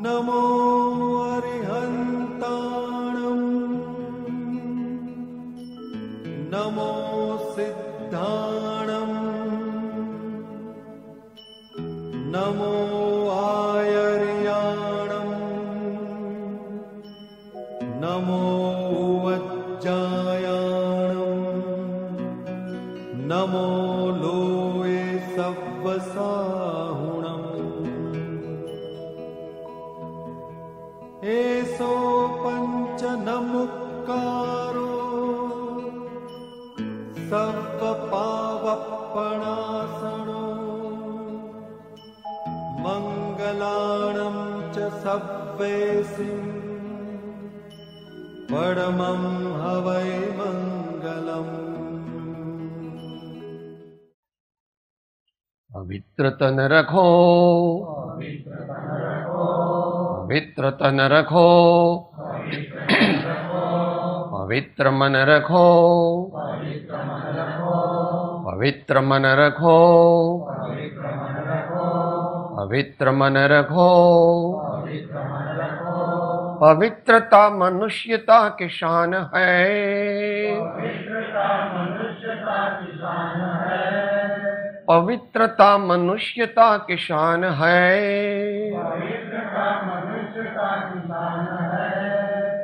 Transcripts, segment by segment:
नमो अरिहन्ताणम् नमो सिद्धाणम् नमो आयर्याणम् नमो वज्जायाणम् नमो लोये सव्वसाहुणम् एसो पञ्चनमुक्कारो सव्वपावप्पणासनो मङ्गलाणं च सव्वेसिं परमं हवै मङ्गलम्। पवित्र तन रखो, पवित्र तन रखो, पवित्र मन रखो, पवित्र मन रखो, पवित्र मन रखो। पवित्रता मनुष्यता की शान है, पवित्रता मनुष्यता की शान है।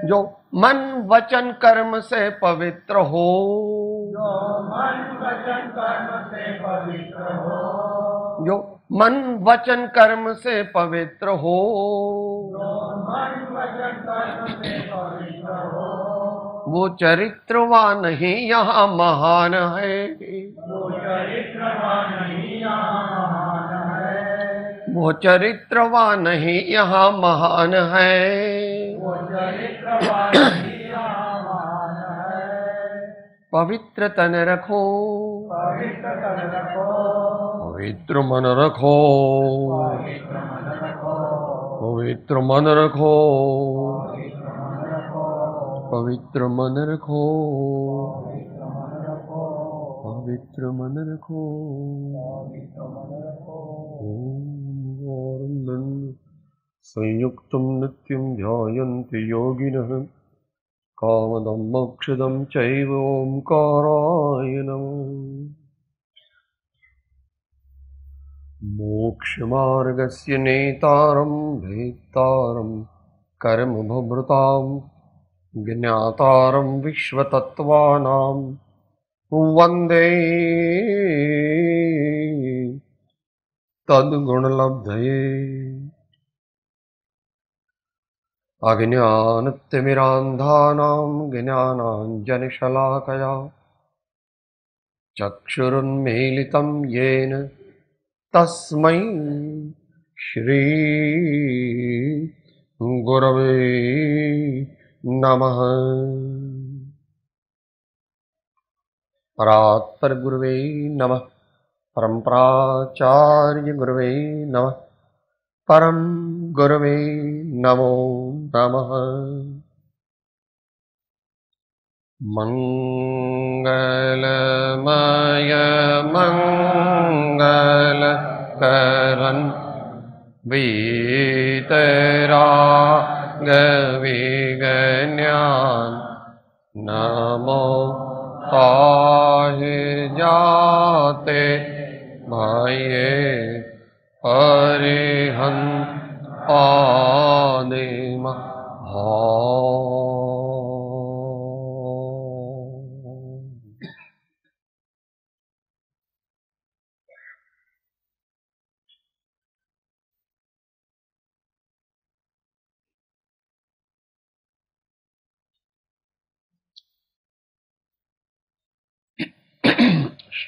जो मन वचन कर्म से पवित्र हो, जो मन वचन कर्म से पवित्र हो, वो चरित्रवान ही यहाँ महान है, वो चरित्रवान ही यहाँ महान है। पवित्र तन रखो, पवित्र मन रखो, पवित्र मन रखो, पवित्र मन रखो, पवित्र मन रखो। ओम संयुक्तं नित्यं ध्यायन्ति योगिनः कामदं मोक्षदं चैव ओंकाराय नमः। मोक्षमार्गस्य नेतारं भेत्तारं कर्मभृतां ज्ञातारं विश्वतत्त्वानां वन्दे तद्गुणलब्धये। अज्ञानतिमिरान्धानां ज्ञानाञ्जनशलाकया चक्षुरुन्मीलितं येन तस्मै श्री गुरवे नमः। परात्पर गुरवे नमः, परम्पराचार्य गुरवे नमः, परम गुरवे नमो नमः। मंगलमय मंगलकरन् वीतराग विज्ञान नमो ताहि जाते भये अरिहन्त आदिम हा।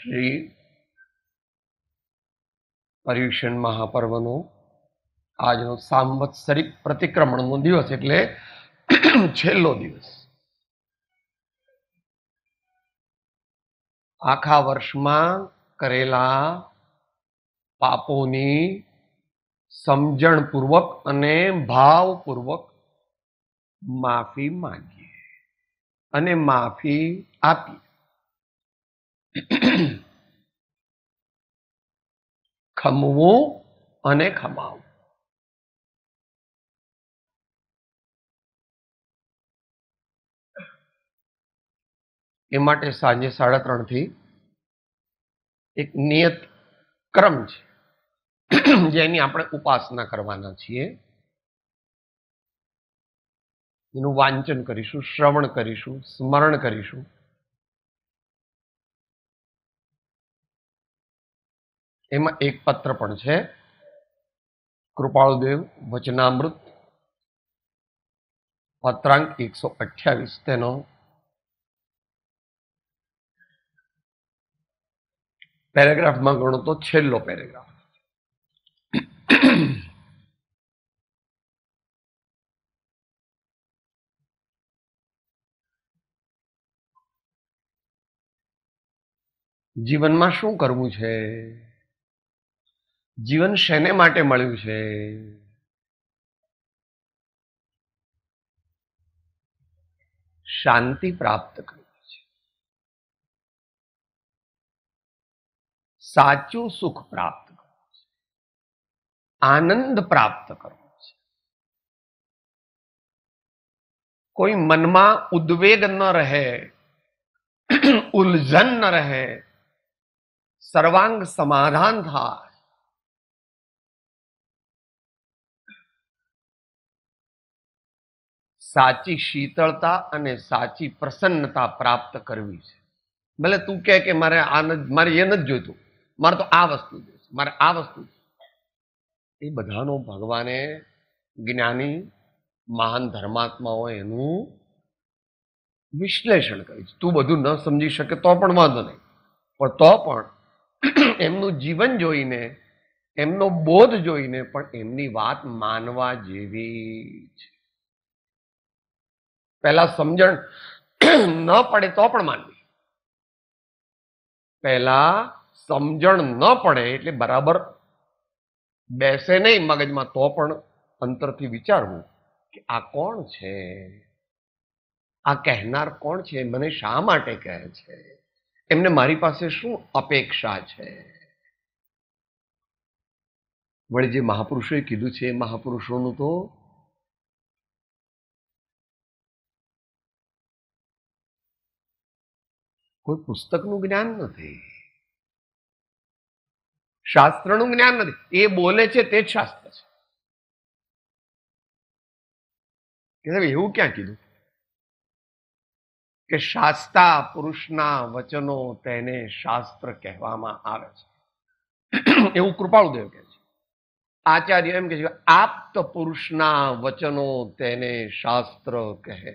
શ્રી પર્યુષણ મહાપર્વનો આજનો સાંવત્સરિક પ્રતિક્રમણનો દિવસ એટલે છેલ્લો દિવસ. આખા વર્ષમાં કરેલા પાપોની સમજણપૂર્વક અને ભાવપૂર્વક માફી માંગીએ અને માફી આપીએ. ખમવું અને ખમાવવું. એ માટે સાંજે 3:30 થી એક નિયત ક્રમ છે જેની આપણે ઉપાસના કરવાના છીએ. એનું વાંચન કરીશું, શ્રવણ કરીશું, સ્મરણ કરીશું. એમાં એક પત્ર પણ છે, કૃપાળુદેવ વચનામૃત, પત્રાંક 128, તેનો પેરેગ્રાફમાં ગણો તો છેલ્લો પેરેગ્રાફ. જીવનમાં શું કરવું છે? જીવન શેને માટે મળ્યું છે? શાંતિ પ્રાપ્ત કરવી છે, સાચું સુખ પ્રાપ્ત કરવું છે, આનંદ પ્રાપ્ત કરવો છે. કોઈ મનમાં ઉદ્વેગ ન રહે, ઉલઝન ન રહે, સર્વાંગ સમાધાન થાય. સાચી શીતળતા અને સાચી પ્રસન્નતા પ્રાપ્ત કરવી છે. ભલે તું કહે કે મારે મારે એ નથી જોઈતું, મારે તો આ વસ્તુ જોઈશે, મારે આ વસ્તુ. એ બધાનો ભગવાને જ્ઞાની મહાન ધર્માત્માઓ એનું વિશ્લેષણ કર્યું છે. તું બધું ન સમજી શકે તો પણ વાંધો નહીં, પણ તો પણ એમનું જીવન જોઈને, એમનો બોધ જોઈને પણ એમની વાત માનવા જેવી છે. પહેલા સમજણ ન પડે તો પણ માનવી. પહેલા સમજણ ન પડે એટલે બરાબર બેસે નહીં મગજમાં, તો પણ અંતરથી વિચારવું કે આ કોણ છે, આ કહેનાર કોણ છે, મને શા માટે કહે છે, એમને મારી પાસે શું અપેક્ષા છે. વળી જે મહાપુરુષોએ કીધું છે એ મહાપુરુષોનું તો કોઈ પુસ્તકનું જ્ઞાન નથી, શાસ્ત્રનું જ્ઞાન નથી. એ બોલે છે તે જ શાસ્ત્ર છે. એવું ક્યાં કીધું કે શાસ્તા પુરુષના વચનો તેને શાસ્ત્ર કહેવામાં આવે છે? એવું કૃપાળુદેવ કહે છે. આચાર્ય એમ કહે છે આપ્ત પુરુષના વચનો તેને શાસ્ત્ર કહે.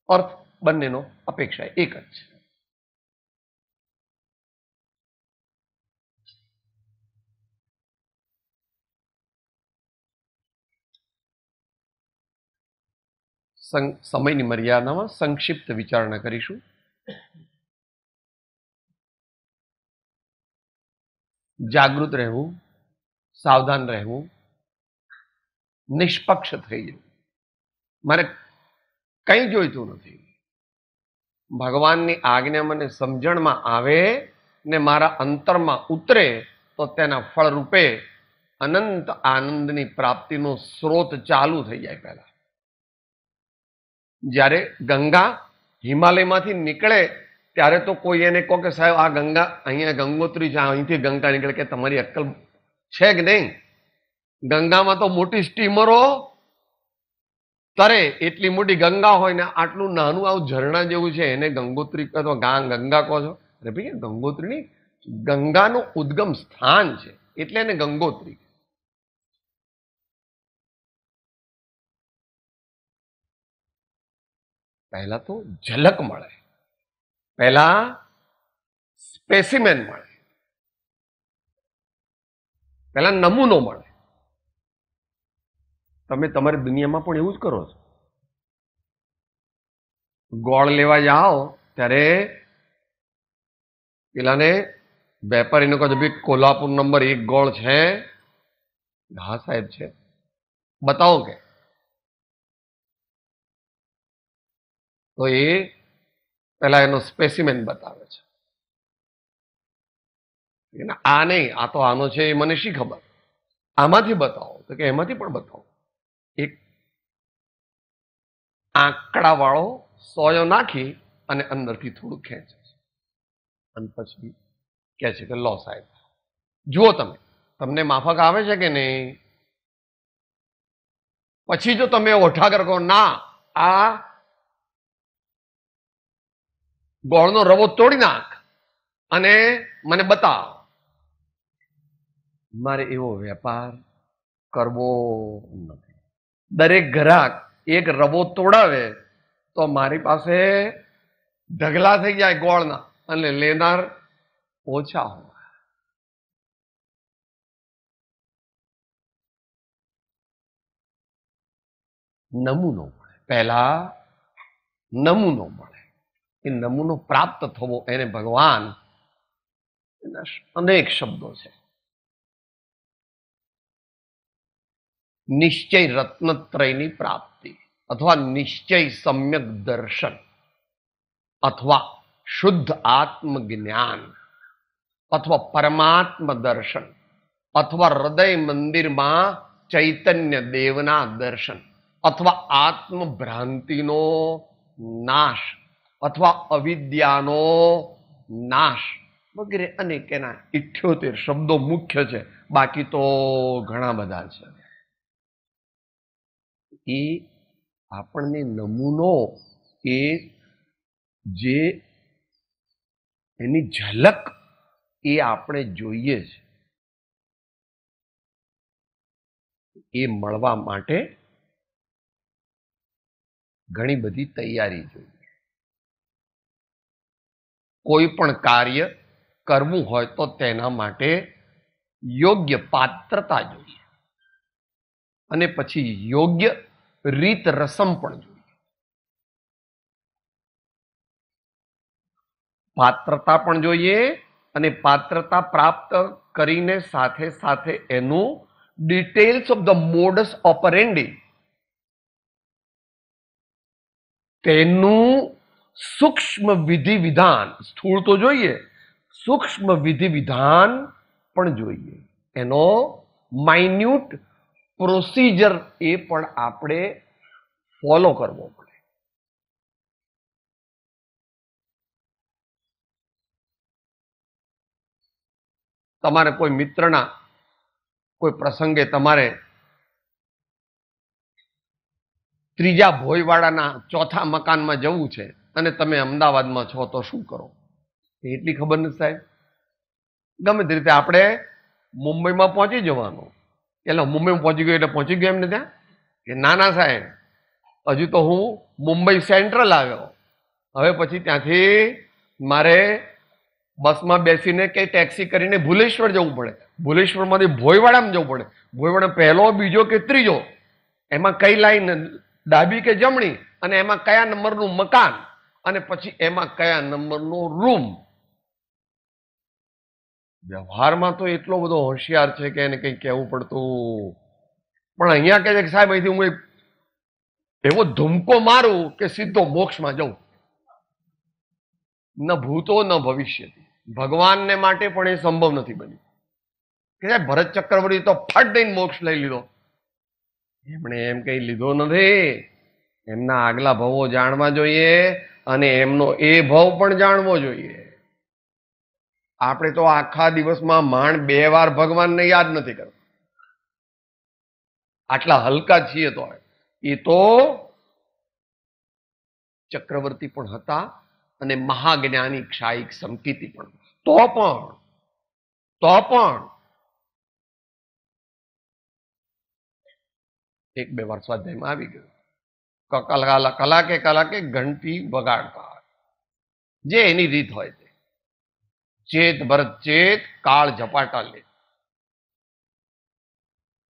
અર્થ બંનેનો અપેક્ષા એક જ છે. સમયની મર્યાદામાં સંક્ષિપ્ત વિચારણા કરીશું. જાગૃત રહેવું, સાવધાન રહેવું, નિષ્પક્ષ થઈ જવું. મારે કંઈ જોઈતું નથી, ભગવાનની આજ્ઞા મને સમજણમાં આવે ને મારા અંતરમાં ઉતરે તો તેના ફળ રૂપે અનંત આનંદની પ્રાપ્તિનો સ્રોત ચાલુ થઈ જાય. પહેલા જ્યારે ગંગા હિમાલયમાંથી નીકળે ત્યારે તો કોઈ એને કહો કે સાહેબ આ ગંગા અહીંયા ગંગોત્રી છે, અહીંથી ગંગા નીકળે, કે તમારી અક્કલ છે કે નહીં? ગંગામાં તો મોટી સ્ટીમરો તરે, એટલી મોટી ગંગા હોય ને આટલું નાનું આવું ઝરણા જેવું છે એને ગંગોત્રી કહો, ગંગા કહો છો? અરે ભાઈ ગંગોત્રી નહીં, ગંગાનું ઉદ્ગમ સ્થાન છે એટલે એને ગંગોત્રી. પહેલા તો ઝલક મળે, પહેલા સ્પેસિમેન મળે, પહેલા નમૂનો મળે. તમે તમારી દુનિયામાં પણ એવું જ કરો છો. ગોળ લેવા જાઓ ત્યારે પેલાને વેપારીને કહો ભાઈ કોલ્હાપુર નંબર 1 ગોળ છે? હા સાહેબ છે. બતાવો કે. તો એ પેલા એનો સ્પેસિમેન બતાવે છે. આ નહીં, આ તો આનો છે, એ મને શી ખબર, આમાંથી બતાવો. તો કે એમાંથી પણ બતાવો. એક આંકડા વાળો સોયો નાખી અને અંદરથી થોડું ખેંચે છે. અને પછી કહે છે કે લો સાહેબ જુઓ તમે, તમને માફક આવે છે કે નહીં? પછી જો તમે ઓઠાગર કહો ના આ ગોળનો રવો તોડી નાખ અને મને બતાવ, મારે એવો વેપાર કરવો નથી. દરેક ગ્રાહક એક રવો તોડાવે તો મારી પાસે ઢગલા થઈ જાય ગોળના અને લેનાર ઓછા હોય. નમૂનો મળે, પહેલા નમૂનો મળે. એ નમૂનો પ્રાપ્ત થવો એને ભગવાન એના અનેક શબ્દો છે. નિશ્ચય રત્નત્રયની પ્રાપ્તિ અથવા નિશ્ચય સમ્યક દર્શન અથવા શુદ્ધ આત્મજ્ઞાન અથવા પરમાત્મ દર્શન અથવા હૃદય મંદિરમાં ચૈતન્ય દેવના દર્શન અથવા આત્મભ્રાંતિનો નાશ અથવા અવિદ્યાનો નાશ વગેરે અનેક એના 78 શબ્દો મુખ્ય છે, બાકી તો ઘણા બધા છે. એ આપણને નમૂનો એ જે એની ઝલક એ આપણે જોઈએ છે, એ મળવા માટે ઘણી બધી તૈયારી જોઈએ. કોઈ પણ કાર્ય કરવું હોય તો તેના માટે યોગ્ય પાત્રતા જોઈએ અને પછી યોગ્ય રીત રસમ પણ જોઈએ. પાત્રતા પણ જોઈએ અને પાત્રતા પ્રાપ્ત કરીને સાથે સાથે એનું details of the modus operandi, તેનું સૂક્ષ્મ વિધિ વિધાન, સ્થૂળ તો જોઈએ, સૂક્ષ્મ વિધિ વિધાન પણ જોઈએ. એનો માઇન્યુટ પ્રોસિજર એ પણ આપણે ફોલો કરવો પડે. તમારે કોઈ મિત્રના કોઈ પ્રસંગે તમારે ત્રીજા ભોયવાડાના ચોથા મકાનમાં જવું છે અને તમે અમદાવાદમાં છો તો શું કરો? એટલી ખબર નથી સાહેબ. ગમે તે રીતે આપણે મુંબઈમાં પહોંચી જવાનું, એટલે મુંબઈમાં પહોંચી ગયો એટલે પહોંચી ગયો એમને ત્યાં કે ના ના સાહેબ હજુ તો હું મુંબઈ સેન્ટ્રલ આવ્યો, હવે પછી ત્યાંથી મારે બસમાં બેસીને કે ટેક્સી કરીને ભુલેશ્વર જવું પડે, ભુલેશ્વરમાંથી ભોયવાડામાં જવું પડે, ભોયવાડા પહેલો બીજો કે ત્રીજો, એમાં કઈ લાઈન ડાબી કે જમણી, અને એમાં કયા નંબરનું મકાન, અને પછી એમાં કયા નંબરનો રૂમ. વ્યવહારમાં તો એટલો બધો હોશિયાર છે કે એને કંઈ કહેવું પડતું, પણ અહીંયા કહે છે કે સાહેબ અહીંથી હું એવો ધુમકો મારું કે સીધો મોક્ષમાં જવું. ન ભૂતો ન ભવિષ્ય. ભગવાનને માટે પણ એ સંભવ નથી બન્યું કે સાહેબ ભરત ચક્રવર્તી તો ફટ દઈને મોક્ષ લઈ લીધો. એમણે એમ કઈ લીધો નથી, એમના આગલા ભવો જાણવા જોઈએ અને એમનો એ ભવ પણ જાણવો જોઈએ. આપણે તો આખા દિવસમાં માંડ 2 વાર ભગવાનને યાદ નથી કરતા, આટલા હલકા છીએ તો. એ તો ચક્રવર્તી પણ હતા અને મહાજ્ઞાની ક્ષાયિક સંકિતિ પણ, તો પણ 1-2 વાર સ્વાધ્યાયમાં આવી ગયું. કલાકે ઘંટી વગાડતા, જે એની રીત હોય તે. ચેત ભરત ચેત, કાળ ઝપાટા લે.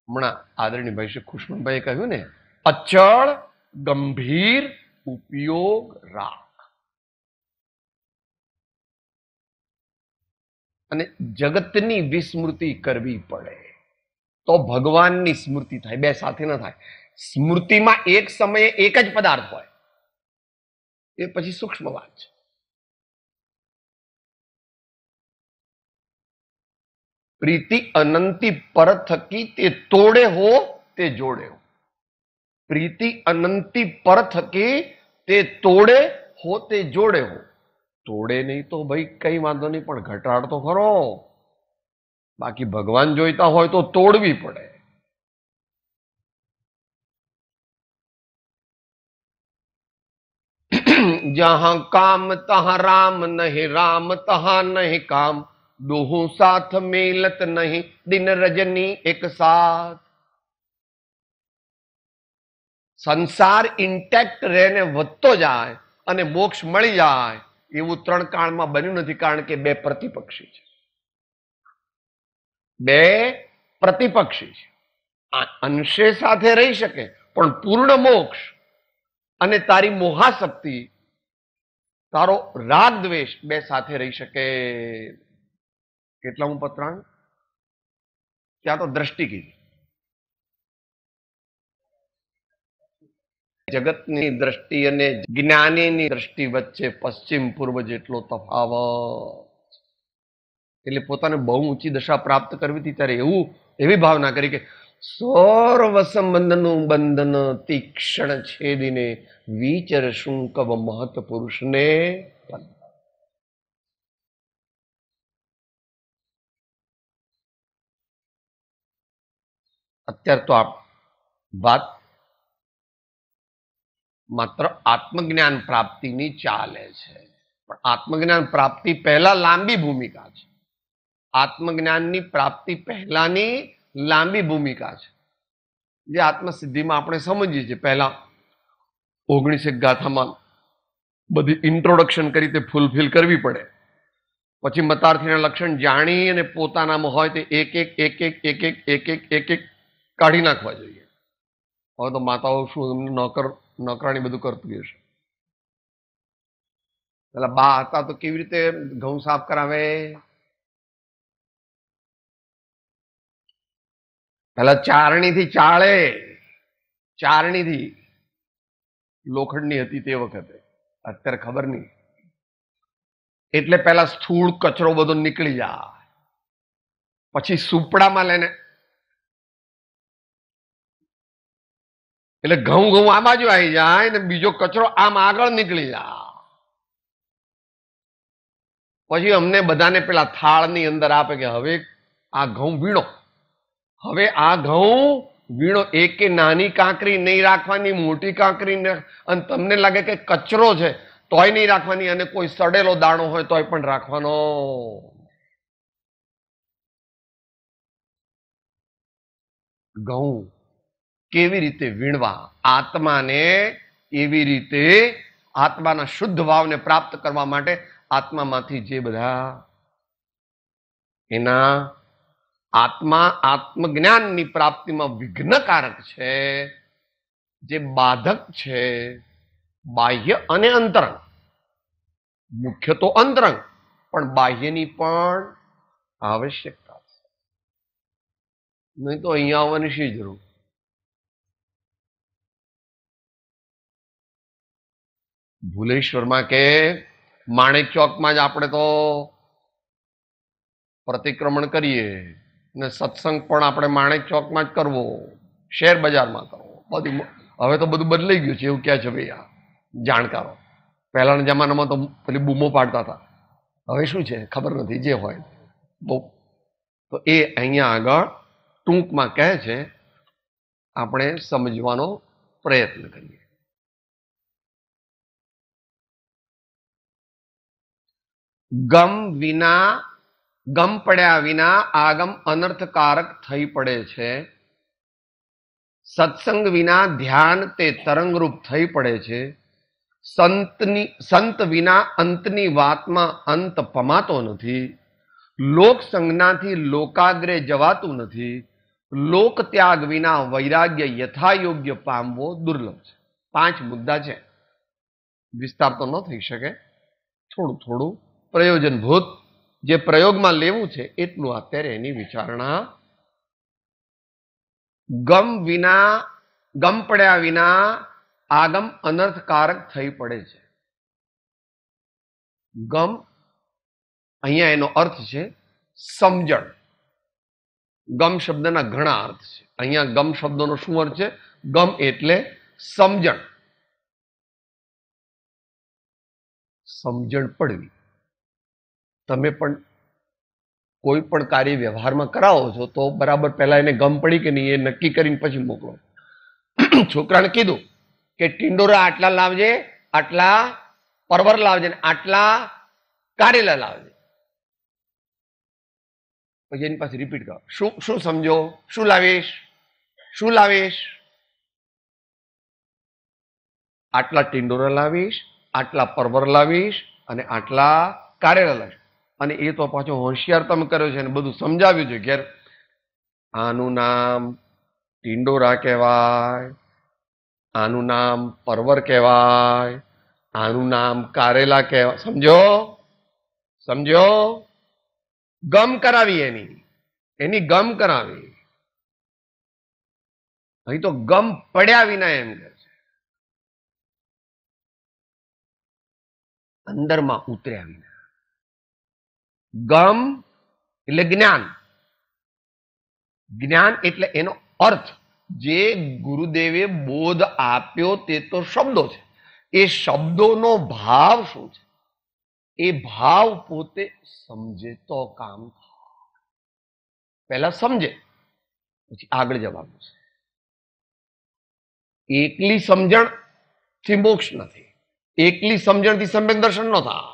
હમણાં આદરણીય ભાઈ શ્રી ખુશવંતભાઈએ કહ્યું ને, અચળ ગંભીર ઉપયોગ રાખ. અને જગતની વિસ્મૃતિ કરવી પડે તો ભગવાનની સ્મૃતિ થાય. બે સાથે ન થાય. સ્મૃતિમાં એક સમયે એક જ પદાર્થ હોય, એ પછી સૂક્ષ્મ વાત છે. પ્રીતિ અનંતી પર થકી તે તોડે હો તે જોડે હો. પ્રીતિ અનંતી પર થકી તે તોડે હો તે જોડે હો. તોડે નહીં તો ભાઈ કઈ વાંધો નહીં, પણ ઘટાડ તો ખરો. બાકી ભગવાન જોઈતા હોય તો તોડવી પડે. जहां काम तहां राम नहीं, राम तहां नहीं काम, दोहू साथ मिलत नहीं, दिन रजनी एक साथ. સંસાર ઇન્ટેક્ટ રહે ને વધતો જાય અને મોક્ષ મળી જાય એવું 3 કાળમાં બન્યું નથી, કારણ કે 2 પ્રતિપક્ષી છે. 2 પ્રતિપક્ષી છે. અંશે સાથે રહી શકે, પણ પૂર્ણ મોક્ષ અને તારી મોહાશક્તિ, તારો રાગ દ્વેષ 2 સાથે રહી શકે. કેટલામું પત્રાંગ? ત્યાં તો દ્રષ્ટિ કીધી. જગતની દ્રષ્ટિ અને જ્ઞાનીની દ્રષ્ટિ વચ્ચે પશ્ચિમ પૂર્વ જેટલો તફાવત. એટલે પોતાને બહુ ઊંચી દશા પ્રાપ્ત કરવી હતી ત્યારે એવી ભાવના કરી કે સર્વ સંબંધનું બંધન તીક્ષ્ણ છેદીને વિચર શુંકવ મહત પુરુષને. અત્યારે તો આ વાત માત્ર આત્મજ્ઞાન પ્રાપ્તિની ચાલે છે, પણ આત્મજ્ઞાન પ્રાપ્તિ પહેલા લાંબી ભૂમિકા છે. આત્મજ્ઞાનની પ્રાપ્તિ પહેલાની લાંબી ભૂમિકા છે, જે આત્મસિદ્ધિમાં આપણે સમજીએ છીએ. પહેલા 19 ગાથામાં બધી ઇન્ટ્રોડક્શન કરી તે ફૂલફિલ કરવી પડે. પછી મતાર્થીના લક્ષણ જાણી અને પોતાનામાં હોય તે એક એક કાઢી નાખવા જોઈએ. હવે તો માતાઓ શું નોકરાણી બધું કરતી હશે. પેલા બા હતા તો કેવી રીતે ઘઉં સાફ કરાવે? પેલા ચારણીથી ચાળે. ચારણીથી લોખંડની હતી તે વખતે, અત્યારે ખબર નહીં. એટલે પેલા સ્થૂળ કચરો બધો નીકળી જાય, પછી સુપડામાં લઈને, એટલે ઘઉં આ બાજુ આવી જાય ને બીજો કચરો આમ આગળ નીકળી જાય. પછી અમને બધાને પેલા થાળની અંદર આપે કે હવે આ ઘઉં વીણો. હવે આ ઘઉં વીણો. એકે નાની કાંકરી નહીં રાખવાની, મોટી કાંકરી, અને તમને લાગે કે કચરો છે તોય નહીં રાખવાની, અને કોઈ સડેલો દાણો હોય તોય પણ રાખવાનો. ઘઉં કેવી રીતે વીણવા, આત્માને એવી રીતે આત્માના શુદ્ધ ભાવને પ્રાપ્ત કરવા માટે આત્મામાંથી જે બધા એના આત્મજ્ઞાનની પ્રાપ્તિમાં વિઘ્નકારક છે, જે બાધક છે, બાહ્ય અને અંતરંગ. મુખ્ય તો અંતરંગ, પણ બાહ્યની પણ આવશ્યકતા છે. નહીં તો અહીંયા આવવાની શી જરૂર? ભુલેશ્વરમાં કે માણેક ચોકમાં જ આપણે તો પ્રતિક્રમણ કરીએ ને સત્સંગ પણ આપણે માણેક ચોકમાં જ કરવો, શેર બજારમાં કરવો. હવે તો બધું બદલાઈ ગયું છે એવું ક્યાં છે ભાઈ આ જાણકારો. પહેલાના જમાનામાં તો પેલી બૂમો પાડતા હતા, હવે શું છે ખબર નથી. જે હોય તો એ અહીંયા આગળ ટૂંકમાં કહે છે, આપણે સમજવાનો પ્રયત્ન કરીએ. ગમ પડ્યા વિના આગમ અનર્થકારક થઈ પડે છે. સત્સંગ વિના ધ્યાન તે તરંગરૂપ થઈ પડે છે. સંત વિના અંતની વાતમાં અંત પમાતો નથી. લોક સંજ્ઞાથી લોકાગ્રે જવાતું નથી. લોક ત્યાગ વિના વૈરાગ્ય યથાયોગ્ય પામવો દુર્લભ છે. 5 મુદ્દા છે, વિસ્તાર તો ન થઈ શકે. થોડું પ્રયોજનભૂત જે પ્રયોગમાં લેવું છે એટલું અત્યારે એની વિચારણા. ગમ પડ્યા વિના આગમ અનર્થકારક થઈ પડે છે. ગમ અહીંયા એનો અર્થ છે સમજણ. ગમ શબ્દના ઘણા અર્થ છે. અહીંયા ગમ શબ્દનો શું અર્થ છે? ગમ એટલે સમજણ. સમજણ પડવી. તમે પણ કોઈ પણ કાર્ય વ્યવહારમાં કરાવો છો તો બરાબર પહેલા એને ગમ પડી કે નહીં એ નક્કી કરીને પછી મોકલો. છોકરાને કીધું કે ટિંડોરા આટલા લાવજે, આટલા પરવર લાવજે, આટલા કારેલા લાવજે. પછી એની પાસે રિપીટ કરો. શું શું સમજો? શું લાવીશ? શું લાવીશ? આટલા ટિંડોરા લાવીશ, આટલા પરવર લાવીશ અને આટલા કારેલા લાવીશ. અને એ તો પાછો હોશિયાર તમે કર્યો છે અને બધું સમજાવ્યું છે ઘેર. આનું નામ ટિંડોરા કહેવાય, આનું નામ પરવર કહેવાય, આનું નામ કારેલા કહેવાય. સમજો? સમજો? ગમ કરાવી, એની ગમ કરાવી. અહીં તો ગમ પડ્યા વિના એમ કે છે, અંદરમાં ઉતર્યા વિના. ગમ એટલે જ્ઞાન. જ્ઞાન એટલે એનો અર્થ. જે ગુરુદેવે બોધ આપ્યો તે તો શબ્દો છે. એ શબ્દોનો ભાવ શું છે? એ ભાવ પોતે સમજે તો કામ થાય. પહેલા સમજે પછી આગળ જવાનું છે. એકલી સમજણ થી મોક્ષ નથી. એકલી સમજણથી સમ્યક દર્શન ન થાય.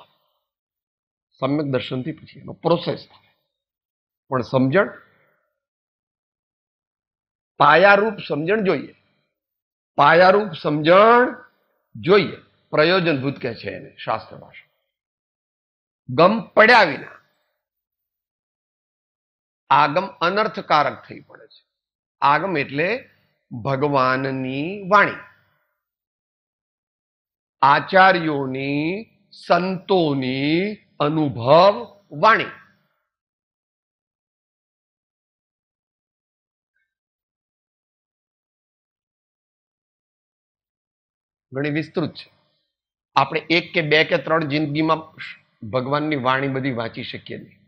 સમ્યક દર્શનથી પછી એનો પ્રોસેસ થાય. પણ સમજણ, પાયારૂપ સમજણ જોઈએ. પાયારૂપ સમજણ જોઈએ. પ્રયોજનભૂત કહે છે એને શાસ્ત્ર ભાષા. ગમ પડ્યા વિના આગમ અનર્થકારક થઈ પડે છે. આગમ એટલે ભગવાનની વાણી, આચાર્યોની, સંતોની અનુભવ વાણી. ઘણી વિસ્તૃત છે. આપણે એક કે બે કે ત્રણ જિંદગીમાં ભગવાનની વાણી બધી વાંચી શકીએ નહીં.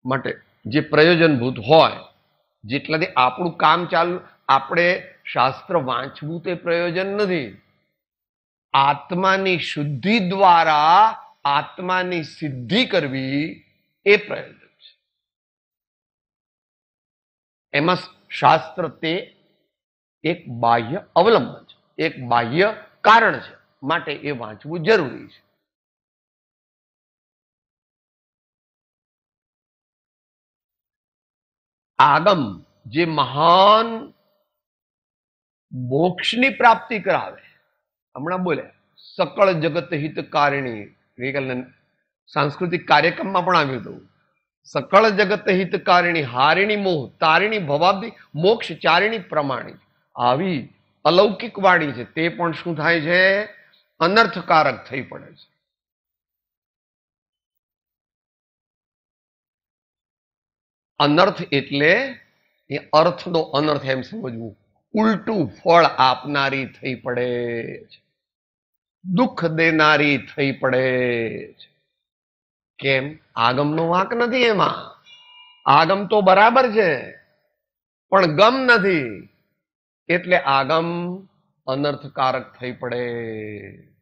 માટે જે પ્રયોજનભૂત હોય, જેટલાથી આપણું કામ ચાલુ, આપણે શાસ્ત્ર વાંચવું તે પ્રયોજન નથી. આત્માની શુદ્ધિ દ્વારા આત્માની સિદ્ધિ કરવી એ પ્રયોજન છે. એમાં શાસ્ત્ર તે એક બાહ્ય અવલંબન છે, એક બાહ્ય કારણ છે. માટે એ વાંચવું જરૂરી છે. આગમ જે મહાન મોક્ષની પ્રાપ્તિ કરાવે. હમણાં બોલે સકળ જગત હિતકારિણી. ગઈકાલે સાંસ્કૃતિક કાર્યક્રમમાં પણ આવ્યું હતું. સકળ જગત હિતકારિણી, હારિણી મોહ, તારિણી ભવાબ્ધિ, મોક્ષ ચારિણી પ્રમાણી. આવી અલૌકિક વાણી છે. તે પણ શું થાય છે? અનર્થકારક થઈ પડે છે. અનર્થ એટલે એ અર્થનો અનર્થ એમ સમજવું. ઉલટું ફળ આપનારી થઈ પડે છે, દુઃખ દેનારી થઈ પડે છે. કેમ? આગમનો વાંક નથી એમાં. આગમ તો બરાબર છે પણ ગમ નથી, એટલે આગમ અનર્થકારક થઈ પડે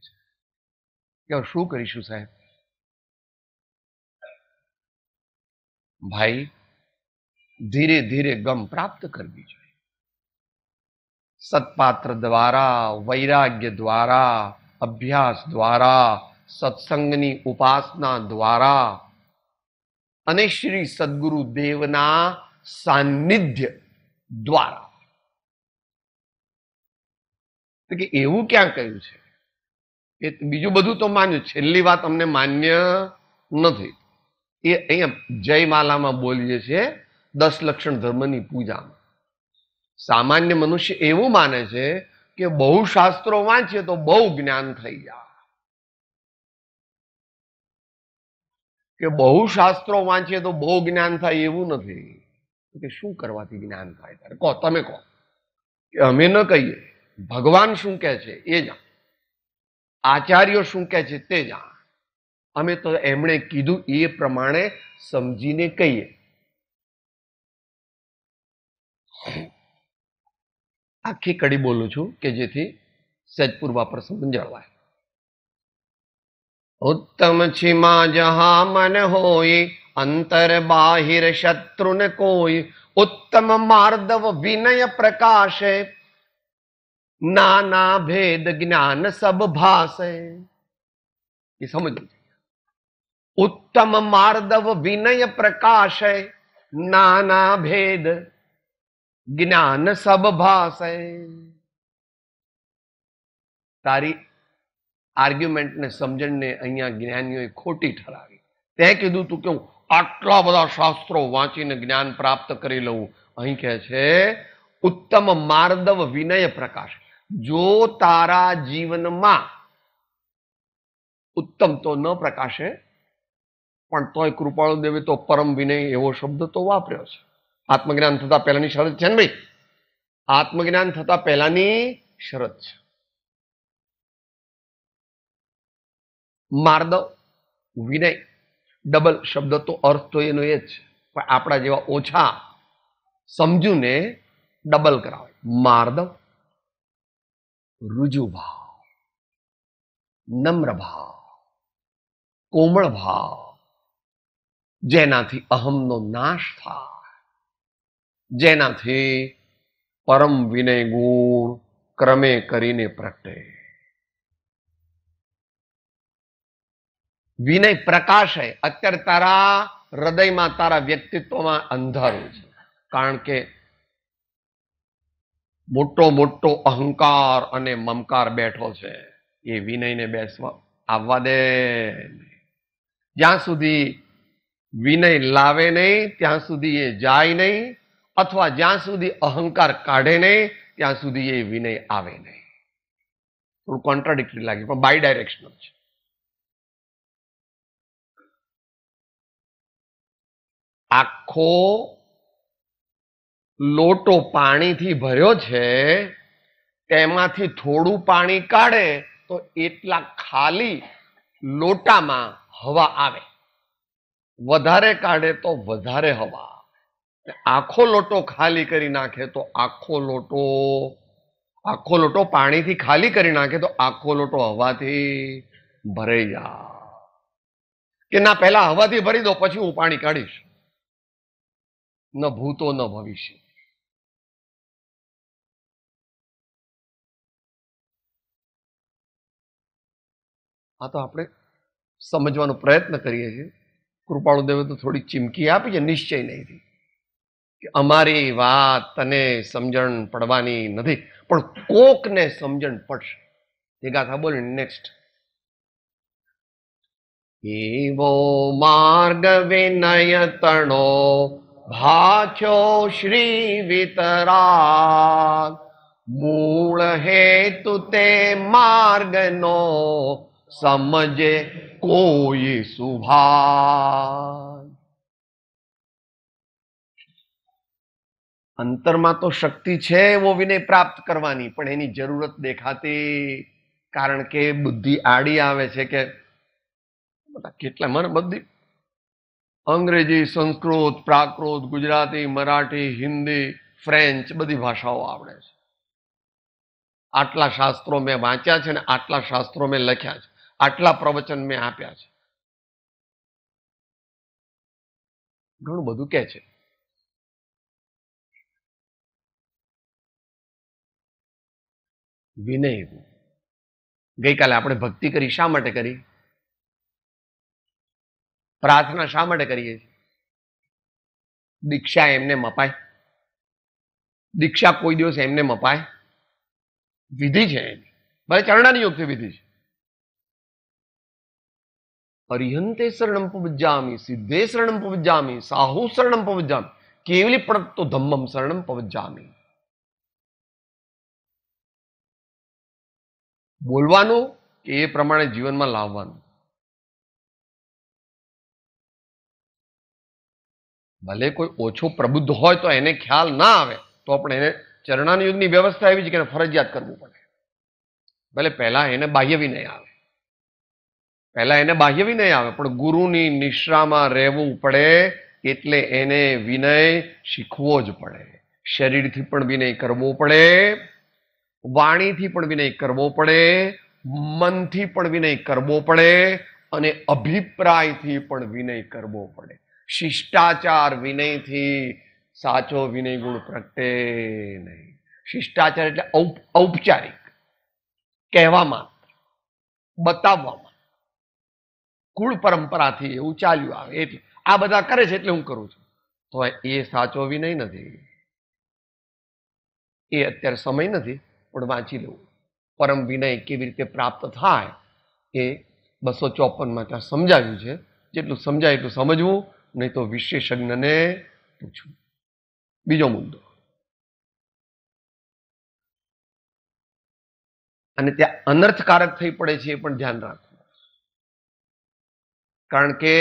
છે. શું કરીશું સાહેબ? ભાઈ, ધીરે ધીરે ગમ પ્રાપ્ત કરવી જોઈએ. સત્પાત્ર દ્વારા, વૈરાગ્ય દ્વારા, અભ્યાસ દ્વારા, સત્સંગની ઉપાસના દ્વારા અને શ્રી સદગુરુ દેવના સાનિધ્ય દ્વારા. કે એવું ક્યાં કહ્યું છે? એ બીજું બધું તો માન્યું, છેલ્લી વાત અમને માન્ય નથી. એ અહીંયા જયમાલામાં બોલીએ છીએ 10 લક્ષણ ધર્મની પૂજામાં. સામાન્ય મનુષ્ય એવું માને છે કે બહુ શાસ્ત્રો વાંચીએ તો બહુ જ્ઞાન થઈ જાય, કે બહુ શાસ્ત્રો વાંચીએ તો બહુ જ્ઞાન થાય. એવું નથી. કે શું કરવાથી જ્ઞાન થાય? ત્યારે કહો, તમે કહો. કે અમે ન કહીએ. ભગવાન શું કહે છે એ જાણ, આચાર્યો શું કહે છે તે જાણ. અમે તો એમણે કીધું એ પ્રમાણે સમજીને કહીએ. આખી કડી બોલું છું કે જેથી સજપૂર્વા પ્રસંગ જળવાય. उत्तम छिमा जहां मन होई, अंतर बाहिर शत्रु न कोई। उत्तम मार्दव विनय प्रकाशे, नाना भेद ज्ञान सब भाषे। ये समझ लीजिए, उत्तम मार्दव विनय प्रकाशे, नाना भेद ज्ञान सब भाषे। तारी आर्ग्युमेंट ने समझण ने अहींया ज्ञानीओए खोटी ठरावी। ते कीधुं तू के आटला बधा शास्त्रो वांचीने ज्ञान प्राप्त करी लऊं। અહીં કહે છે उत्तम मार्दव विनय प्रकाश। जो तारा जीवनमा उत्तम तो न प्रकाशे, पण तोय कृपाळु देवे तो परम विनय एवो शब्द तो वापर्यो छे। आत्मज्ञान थता पहेलानी शरत छे ने भाई, आत्मज्ञान थता पहेलानी शरत छे। मार्दव विनय डबल शब्द तो अर्थ तो एनो ए ज छे, पण आपणा जेवा ओछा समजूने डबल करावे। मार्दव रुजु भाव, नम्र भाव, कोमल भाव, जेनाथी अहमनो नाश थाय, जेनाथी परम विनय गुण क्रमे करीने प्रगटे। विनय प्रकाश है। अत्यारे तारा हृदय में तारा व्यक्तित्व में अंधारू छे, कारण के मोटो मोटो अहंकार अने ममकार बैठो छे। ये विनय ने बेसवा आववा दे। ज्यां सुधी विनय लावे नहीं त्यां सुधी ये जाय नहीं, अथवा ज्यां सुधी अहंकार काढे नहीं त्यां सुधी ये विनय आवे नहीं। थोड़ું कॉन्ट्राडिक्टरी लागे पण बाय डायरेक्शनल छे। आखो लोटो पानी थी भर्यो छे, तेमांथी थोड़ू पानी काढे तो एटला खाली लोटामां हवा आवे, वधारे काढे तो वधारे हवा आवे। आखो लोटो खाली करी नाखे तो आखो लोटो पानी थी खाली करी नाखे तो आखो लोटो हवाथी भराई जाए। कि ना पहला हवाथी भरी दो पछी हूँ पानी काढीश। न भूतो न भविष्य। आ तो आपणे समझवानो प्रयत्न करीए छीए। कृपाळु देवे तो थोड़ी चीमकी आपी छे, निश्चय नहीं थी कि अमारी वात तने समझण पड़वानी नथी, पण कोकने समझण पड़शे। ये गाथा बोल नेक्स्ट। एवो मार्ग विनय तणो, भाचो श्री वितराग। मूल हेतु ते मार्ग नो, समझे कोई सुभाग। अंतर में तो शक्ति है वो विनय प्राप्त करवानी, पण एनी जरूरत देखाती, कारण के बुद्धि आड़ी आवे छे के કેટલા મને બધી અંગ્રેજી, સંસ્કૃત, પ્રાકૃત, ગુજરાતી, મરાઠી, હિન્દી, ફ્રેન્ચ બધી ભાષાઓ આવડે છે। આટલા શાસ્ત્રો મેં વાંચ્યા છે ને આટલા શાસ્ત્રો મેં લખ્યા છે, આટલા પ્રવચન મેં આપ્યા છે, ઘણું બધું કહે છે। વિનય ગઈકાલે આપણે ભક્તિ કરી, શા માટે કરી? प्रार्थना शा माटे करीए? दीक्षा एमने मपाय? दीक्षा कोई दिवस एमने मपाय? विधि है, भले चरणानी योग से विधि है। अरिहंते शरणं पवज्जामि, सिद्धे शरणं पवज्जामि, साहु शरणं पवज्जामि, केवली प्रदत्तो धम्मं शरणं पवज्जामि। बोलवानुं के ए प्रमाणे जीवन में लाववानुं। भले कोई ओछो प्रबुद्ध होय तो एने ख्याल ना आवे तो आपणे एने चरणानी युगनी व्यवस्था एवी छे के फरजियात करवू पड़े। भले पहला एने बाह्य विनय आवे, पहला एने बाह्य विनय आवे, पण गुरुनी निश्रामां रहेवू पड़े एटले एने विनय शीखवो ज पड़े। शरीरथी पण विनय करवो पड़े, वाणीथी पण विनय करवो पड़े, मनथी पण विनय करवो पड़े, અને અભિપ્રાયથી પણ વિનય કરવો પડે. શિષ્ટાચાર વિનયથી સાચો વિનય ગુણ પ્રગટે નહીં. શિષ્ટાચાર એટલે ઔપચારિક, કહેવામાં, બતાવવામાં, કુળ પરંપરાથી એવું ચાલ્યું આવે એટલે આ બધા કરે છે એટલે હું કરું છું, તો એ સાચો વિનય નથી. એ અત્યારે સમય નથી, પણ વાંચી લેવું. પરમ વિનય કેવી રીતે પ્રાપ્ત થાય એ 254 ત્યાં સમજાવ્યું છે. જેટલું સમજાય એટલું સમજવું, નહીં તો વિશેષજ્ઞને પૂછવું. બીજો મુદ્દો, અને ત્યાં અનર્થકારક થઈ પડે છે એ પણ ધ્યાન રાખવું. કારણ કે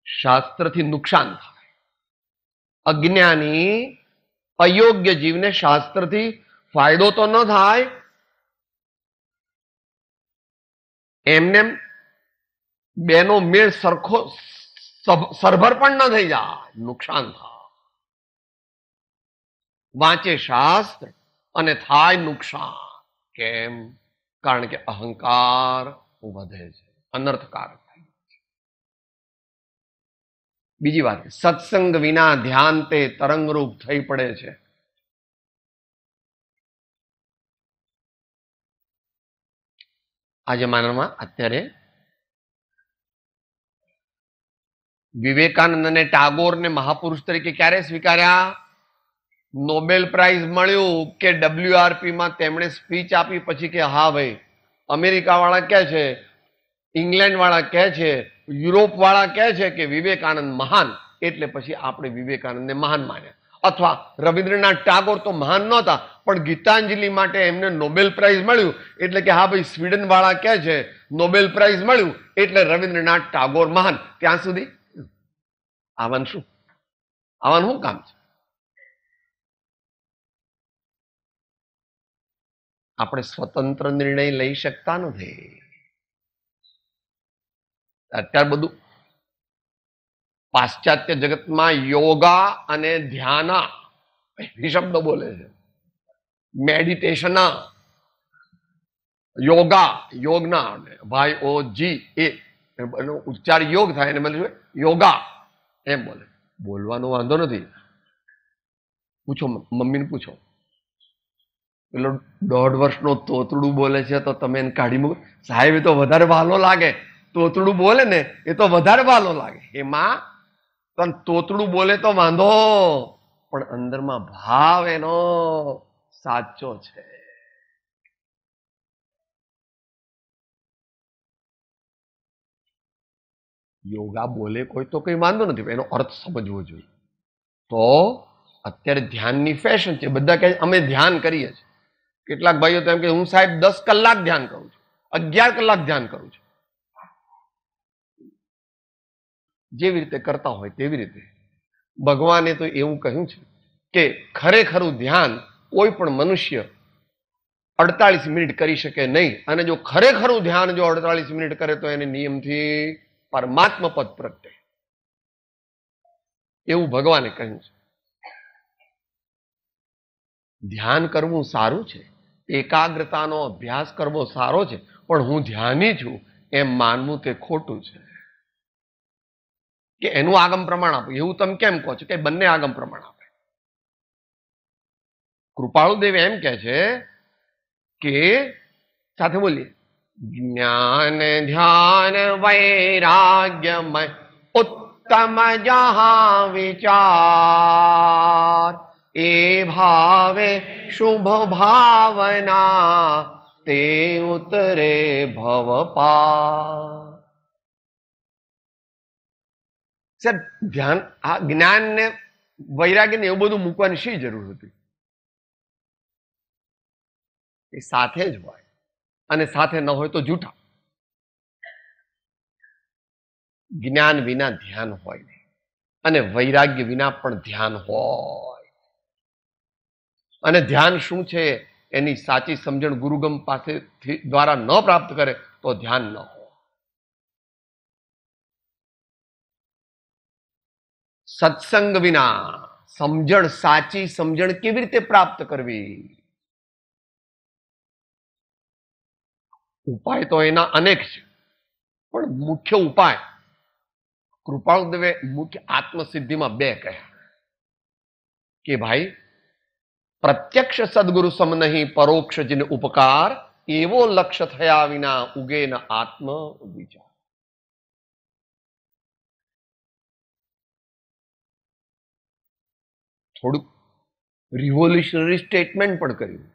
શાસ્ત્રથી નુકસાન થાય. અજ્ઞાની અયોગ્ય જીવને શાસ્ત્રથી ફાયદો તો ન થાય, એમને બેનો મેળ સરખો સરભર પણ ન થઈ જાય, નુકસાન થાય. વાંચે શાસ્ત્ર અને થાય નુકસાન. કેમ? કારણ કે અહંકાર વધે છે, અનર્થકારક થાય છે. બીજી વાત, સત્સંગ વિના ધ્યાન તે તરંગરૂપ થઈ પડે છે. આજે માનવમાં અત્યારે વિવેકાનંદ અને ટાગોરને મહાપુરુષ તરીકે ક્યારે સ્વીકાર્યા? નોબેલ પ્રાઇઝ મળ્યું કે WRP માં તેમણે સ્પીચ આપી પછી કે હા ભાઈ, અમેરિકા વાળા કહે છે, ઇંગ્લેન્ડ વાળા કહે છે, યુરોપ વાળા કહે છે કે વિવેકાનંદ મહાન, એટલે પછી આપણે વિવેકાનંદને મહાન માન્યા. અથવા રવિન્દ્રનાથ ટાગોર તો મહાન નહોતા, પણ ગીતાંજલિ માટે એમને નોબેલ પ્રાઇઝ મળ્યું એટલે કે હા ભાઈ, સ્વીડન વાળા કહે છે નોબેલ પ્રાઇઝ મળ્યું એટલે રવિન્દ્રનાથ ટાગોર મહાન. ત્યાં સુધી આવવાનું શું? આવવાનું શું કામ છે? આપણે સ્વતંત્ર નિર્ણય લઈ શકતા નથી. અત્યારે બધું પાશ્ચાત્ય જગતમાં યોગા અને ધ્યાન એ શબ્દ બોલે છે. મેડિટેશન, યોગા, યોગના ભાઈ ઓ જી એ ઉચ્ચાર યોગ થાય એને બદલે યોગા એમ બોલે. બોલવાનો વાંધો નથી. પૂછો, મમ્મીને પૂછો, પેલો 1.5 વર્ષનો તોતડું બોલે છે તો તમે એને કાઢી મૂકો? સાહેબ એ તો વધારે વાલો લાગે. તોતડું બોલે ને એ તો વધારે વાલો લાગે. એમાં પણ તોતડું બોલે તો વાંધો, પણ અંદરમાં ભાવ એનો સાચો છે. યોગા બોલે કોઈ તો કઈ વાંધો નથી, એનો અર્થ સમજવો જોઈએ. તો અત્યારે ધ્યાનની ફેશન છે. બધા કહે અમે ધ્યાન કરીએ છીએ. કેટલાક ભાઈઓ તો એમ કે હું સાહેબ 10 કલાક ધ્યાન કરું છું, 11 કલાક ધ્યાન કરું છું. જેવી રીતે કરતા હોય તેવી રીતે. ભગવાને તો એવું કહ્યું છે કે ખરેખરું ધ્યાન કોઈ પણ મનુષ્ય 48 મિનિટ કરી શકે નહીં, અને જો ખરેખરું ધ્યાન જો 48 મિનિટ કરે તો એને નિયમથી પરમાત્મા પદ પ્રગટે, એવું ભગવાને કહ્યું છે. ધ્યાન કરવું સારું છે, એકાગ્રતાનો અભ્યાસ કરવો સારો છે, પણ હું ધ્યાની છું એમ માનવું તે ખોટું છે. કે એનું આગમ પ્રમાણ આપો એવું તમે કેમ કહો છો કે બંને આગમ પ્રમાણ આપે? કૃપાળુદેવ એમ કહે છે કે સાથે બોલીએ, જ્ઞાન ધ્યાન વૈરાગ્યમય ઉત્તમ જહાં વિચાર, એ ભાવે શુભ ભાવના તે ઉતરે ભવ પાર. સર ધ્યાન, આ જ્ઞાન ને વૈરાગ્ય ને એવું બધું મૂકવાની શી જરૂર હતી? એ સાથે જ હોય, અને સાથે ન હોય તો જૂઠા. જ્ઞાન વિના ધ્યાન હોય નહીં, અને વૈરાગ્ય વિના પણ ધ્યાન હોય. અને ધ્યાન શું છે એની સાચી સમજણ ગુરુગમ પાસેથી દ્વારા ન પ્રાપ્ત કરે તો ધ્યાન ન હોય. સત્સંગ વિના સમજણ, સાચી સમજણ કેવી રીતે પ્રાપ્ત કરવી? ઉપાય તો એના અનેક છે. પણ મુખ્ય ઉપાય કૃપાળુદેવે મુખ્ય આત્મસિદ્ધિમાં બે કહ્યા કે ભાઈ પ્રત્યક્ષ સદગુરુ સમ નહીં પરોક્ષ જીન ઉપકાર એવો લક્ષ્ય થયા વિના ઉગે ન આત્મ વિચાર. થોડુંક રિવોલ્યુશનરી સ્ટેટમેન્ટ પણ કર્યું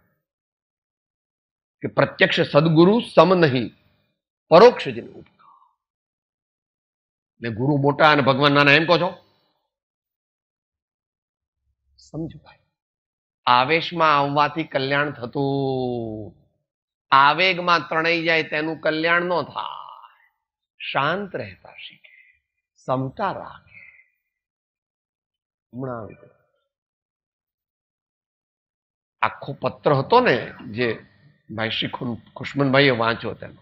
કે પ્રત્યક્ષ સદગુરુ સમ નહીં પરોક્ષ જીન ઉપકાર. ને ગુરુ મોટા અને ભગવાન નાના એમ કહો છો? સમજો ભાઈ, આવેશમાં આવવાથી કલ્યાણ થતું, આવેગમાં ત્રણેય જાય તેનું કલ્યાણ ન થાય. શાંત રહેતા શીખે, સમતા રાખે. હમણાં આખો પત્ર હતો ને જે ભાઈ શ્રી ખુશમનભાઈએ વાંચ્યો તેનો,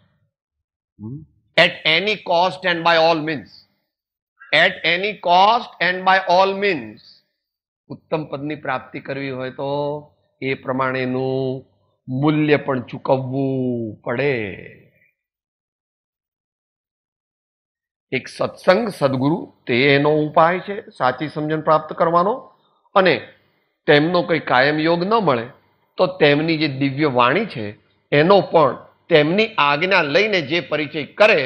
at any cost and by all means, at any cost and by all means, ઉત્તમ પદની પ્રાપ્તિ કરવી હોય તો એ પ્રમાણેનું મૂલ્ય પણ ચૂકવવું પડે. એક સત્સંગ સદગુરુ તે એનો ઉપાય છે સાચી સમજણ પ્રાપ્ત કરવાનો, અને તેમનો કોઈ કાયમ યોગ ન મળે તો તેમની જે દિવ્ય વાણી છે એનો પણ તેમની આજ્ઞા લઈને જે પરિચય કરે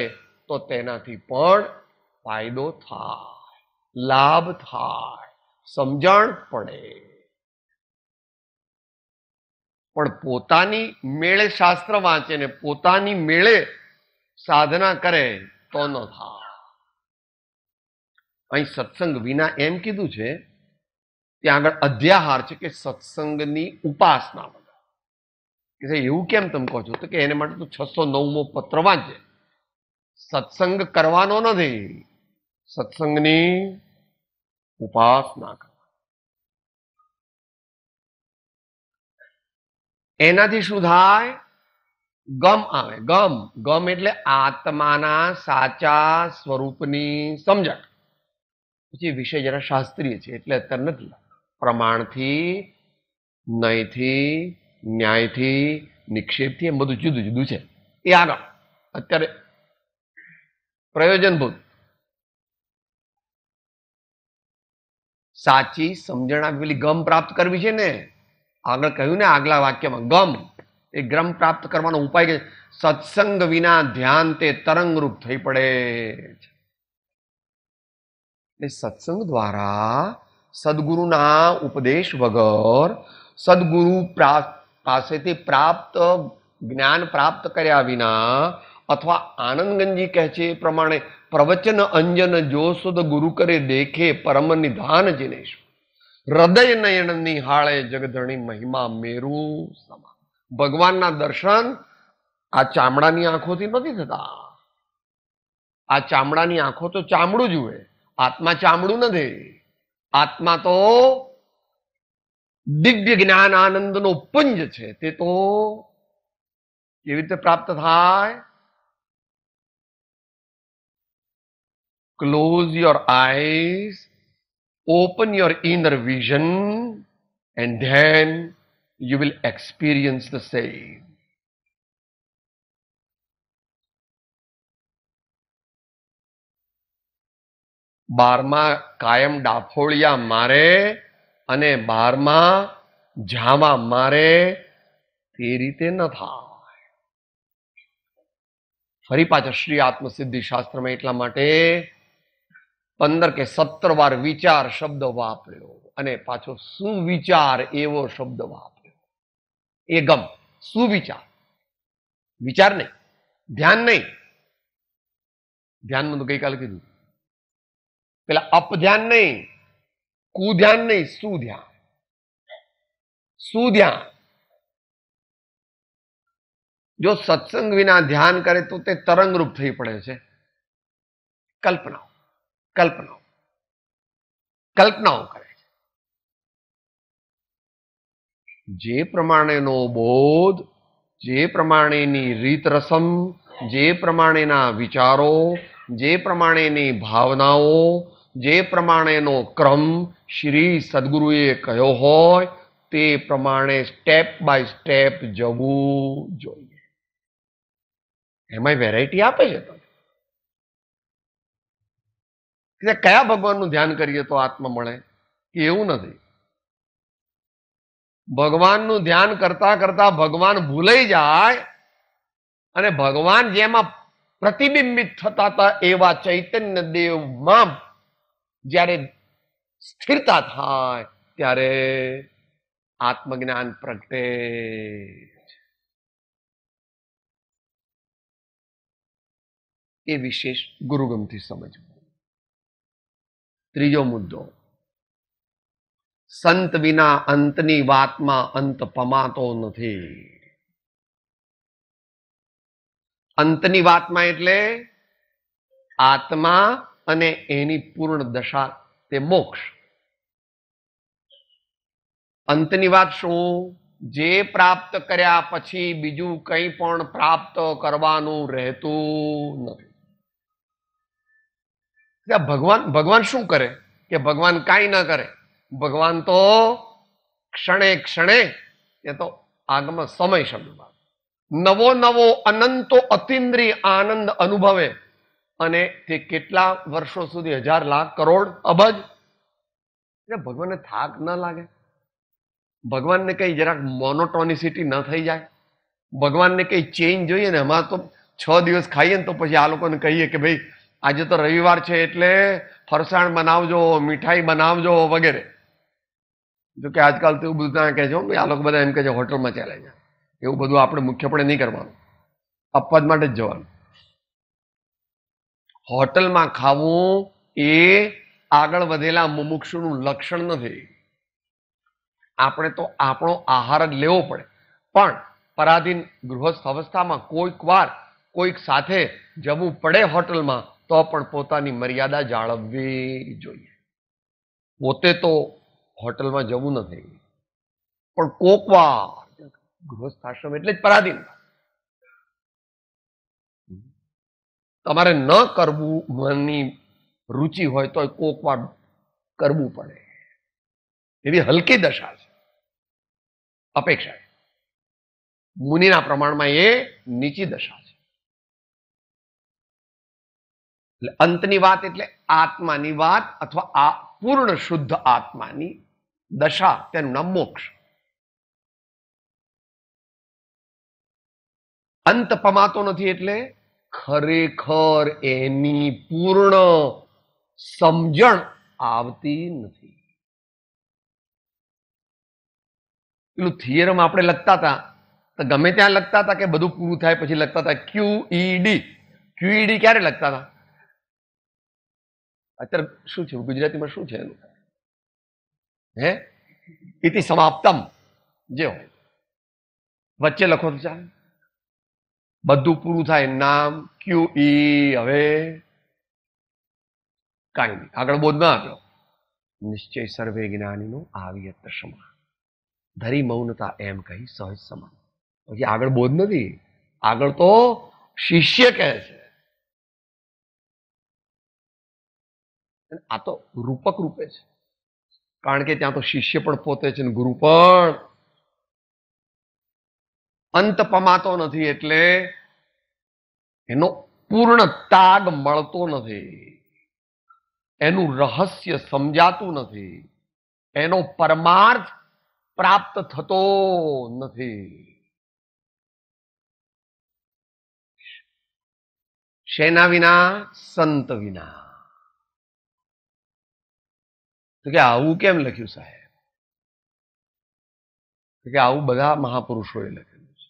તો તેનાથી પણ ફાયદો થાય, લાભ થાય, સમજણ પડે. પણ પોતાની મેળે શાસ્ત્ર વાંચે ને પોતાની મેળે સાધના કરે તો ન થાય. અહીં સત્સંગ વિના એમ કીધું છે, ત્યાં આગળ અધ્યાહાર છે કે સત્સંગની ઉપાસના. કે એવું કેમ તમે કહો છો? તો કે એને માટે તો 609મો પત્ર વાંચે. સત્સંગ કરવાનો નથી, સત્સંગની ઉપાસના કરવા. એનાથી શું થાય? ગમ આવે. ગમ, ગમ એટલે આત્માના સાચા સ્વરૂપની સમજણ. પછી વિષય જરા શાસ્ત્રીય છે એટલે અત્યારે નથી. પ્રમાણથી, નયથી, ન્યાયથી, નિક્ષેપથી એમ બધું જુદું જુદું છે. એ આગળ અત્યારે પ્રયોજનભૂત સાચી સમજણ આપેલી ગમ પ્રાપ્ત કરવી છે ને. આગળ કહ્યું ને આગલા વાક્યમાં, ગમ એ ગ્રમ પ્રાપ્ત કરવાનો ઉપાય કે સત્સંગ વિના ધ્યાન તે તરંગરૂપ થઈ પડે છે. એટલે સત્સંગ દ્વારા સદગુરુના ઉપદેશ વગર, સદગુરુ પાસેથી પ્રાપ્ત જ્ઞાન પ્રાપ્ત કર્યા વિના, અથવા આનંદગંજી કહે છે એ પ્રમાણે પ્રવચન અંજન જો સુદ ગુરુ કરે દેખે પરમ નિધાન જીનેશ, હૃદય નયન નિહાળે જગધણી મહિમા મેરુ સમા. ભગવાનના દર્શન આ ચામડાની આંખોથી નથી થતા. આ ચામડાની આંખો તો ચામડું જુએ, આત્મા ચામડું નથી. આત્મા તો દિવ્ય જ્ઞાન આનંદનો પુંજ છે. તે તો કેવી રીતે પ્રાપ્ત થાય? Close your eyes, open your inner vision, and then you will experience the same. બારમાં કાયમ ડાફોળિયા મારે અને બારમાં ઝામા મારે તે રીતે ન થાય. ફરી પાછા શ્રી આત્મસિદ્ધિ શાસ્ત્રમાં એટલા માટે 15 કે 17 વાર વિચાર શબ્દ વાપર્યો અને પાછો સુવિચાર એવો શબ્દ વાપર્યો. એ ગમ, સુવિચાર, વિચાર નહીં, ધ્યાન નહીં. ધ્યાનમાં તો ગઈકાલે કીધું, પેલા અપધ્યાન નહીં, કુધ્યાન નહીં, સુધ્યાન. સુધ્યાન. જો સત્સંગ વિના ધ્યાન કરે તો તે તરંગરૂપ થઈ પડે છે. કલ્પનાઓ કલ્પનાઓ કલ્પનાઓ કરે છે. જે પ્રમાણેનો બોધ, જે પ્રમાણેની રીત રસમ, જે પ્રમાણેના વિચારો, જે પ્રમાણેની ભાવનાઓ, જે પ્રમાણેનો ક્રમ શ્રી સદગુરુએ કહ્યો હોય તે પ્રમાણે સ્ટેપ બાય સ્ટેપ જવું જોઈએ. એમાં વેરાયટી આપે છે. કે કયા ભગવાનનું ધ્યાન કરીએ તો આત્મા મળે? કે એવું નથી. ભગવાનનું ધ્યાન કરતા કરતા ભગવાન ભૂલાઈ જાય અને ભગવાન જેમાં પ્રતિબિંબિત થતા હતા એવા ચૈતન્ય દેવમાં જ્યારે સ્થિરતા થાય ત્યારે આત્મજ્ઞાન પ્રગટે. એ વિશેષ ગુરુગમથી સમજવું. ત્રીજો મુદ્દો, સંત વિના અંતની વાતમાં અંત પમાતો નથી. અંતની વાતમાં એટલે આત્મા અને એની પૂર્ણ દશા, તે મોક્ષ. અંતની વાત શું? જે પ્રાપ્ત કર્યા પછી બીજું કંઈ પણ પ્રાપ્ત કરવાનું રહેતું નથી. ભગવાન શું કરે? કે ભગવાન કાંઈ ન કરે. ભગવાન તો ક્ષણે ક્ષણે, એ તો આગમ સમય શબ્દમાં નવો નવો અનંતો અતિન્દ્રિય આનંદ અનુભવે. અને તે કેટલા વર્ષો સુધી? 1000 લાખ કરોડ અબજ. ભગવાનને થાક ન લાગે? ભગવાનને કઈ જરાક મોનોટોનિસિટી ન થઈ જાય? ભગવાનને કઈ ચેન્જ જોઈએ ને? એમાં તો 6 દિવસ ખાઈએ ને તો પછી આ લોકોને કહીએ કે ભાઈ આજે તો રવિવાર છે એટલે ફરસાણ બનાવજો, મીઠાઈ બનાવજો વગેરે. જો કે આજકાલ તો એવું બધું ત્યાં કહે છે, આ લોકો બધા એમ કહે છે હોટલમાં ચાલે છે. એવું બધું આપણે મુખ્યપણે નહીં કરવાનું, અપવાદ માટે જ જવાનું. હોટલમાં ખાવું એ આગળ વધેલા મુમુક્ષુનું લક્ષણ નથી. આપણે તો આપણો આહાર જ લેવો પડે. પણ પરાધીન ગૃહસ્થ અવસ્થામાં કોઈક વાર કોઈક સાથે જવું પડે હોટલમાં તો પણ પોતાની મર્યાદા જાળવવી જોઈએ. પોતે તો હોટલમાં જવું નથી, પણ કોક વાર ગૃહસ્થ આશ્રમ એટલે જ પરાધીન. તમારે ન કરવું મનની રુચિ હોય તો કોક વાર કરવું પડે. એવી હલકી દશા છે, અપેક્ષા. મુનિના પ્રમાણમાં એ નીચી દશા છે. એટલે અંતની વાત એટલે આત્માની વાત અથવા આ પૂર્ણ શુદ્ધ આત્માની દશા, તેનું નામ મોક્ષ. અંત પમાતો નથી એટલે ખરેખર એની પૂર્ણ સમજણ આવતી નથી. પેલું થિયરમ આપણે લખતા હતા તો ગમે ત્યાં લખતા હતા કે બધું પૂરું થાય પછી લખતા હતા QED. QED ક્યારે લખતા હતા? અત્યારે શું છે ગુજરાતીમાં? શું છે એનું? હે, ઇતિ સમાપ્તમ જે હોય વચ્ચે લખો તો ચાલે. બધું પૂરું થાય, નામ QE. હવે કાંઈ નહીં, આગળ બોધ ના આપ્યો. નિશ્ચય સર્વે જ્ઞાનીનો આવિયત સમા ધરી મૌનતા એમ કહી સહજ સમાન. પછી આગળ બોધ નથી, આગળ તો શિષ્ય કહે છે. આ તો રૂપક રૂપે છે, કારણ કે ત્યાં તો શિષ્ય પણ પોતે છે ને ગુરુ પણ. અંત પમાતો નથી એટલે એનો પૂર્ણ તાગ મળતો નથી, એનું રહસ્ય સમજાતું નથી, એનો પરમાર્થ પ્રાપ્ત થતો નથી. શેના વિના? સંત વિના. તો કે આવું કેમ લખ્યું સાહેબ? કે આવું બધા મહાપુરુષોએ લખેલું છે.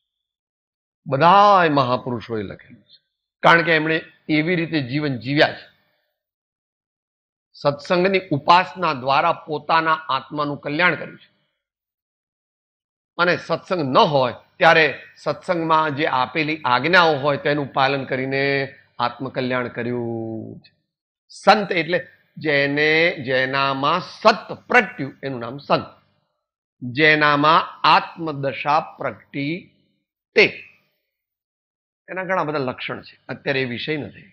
બધા મહાપુરુષોએ લખેલું છે, કારણ કે એમણે એવી રીતે જીવન જીવ્યા છે. સત્સંગની ઉપાસના દ્વારા પોતાના આત્માનું કલ્યાણ કર્યું છે. અને સત્સંગ ન હોય ત્યારે સત્સંગમાં જે આપેલી આજ્ઞાઓ હોય તેનું પાલન કરીને આત્મકલ્યાણ કર્યું છે. સંત એટલે જેનામાં સત પ્રગટ્યું એનું નામ સંત. જેનામાં આત્મદશા પ્રગટી તે. એના ઘણા બધા લક્ષણ છે, અત્યારે એ વિષય નથી.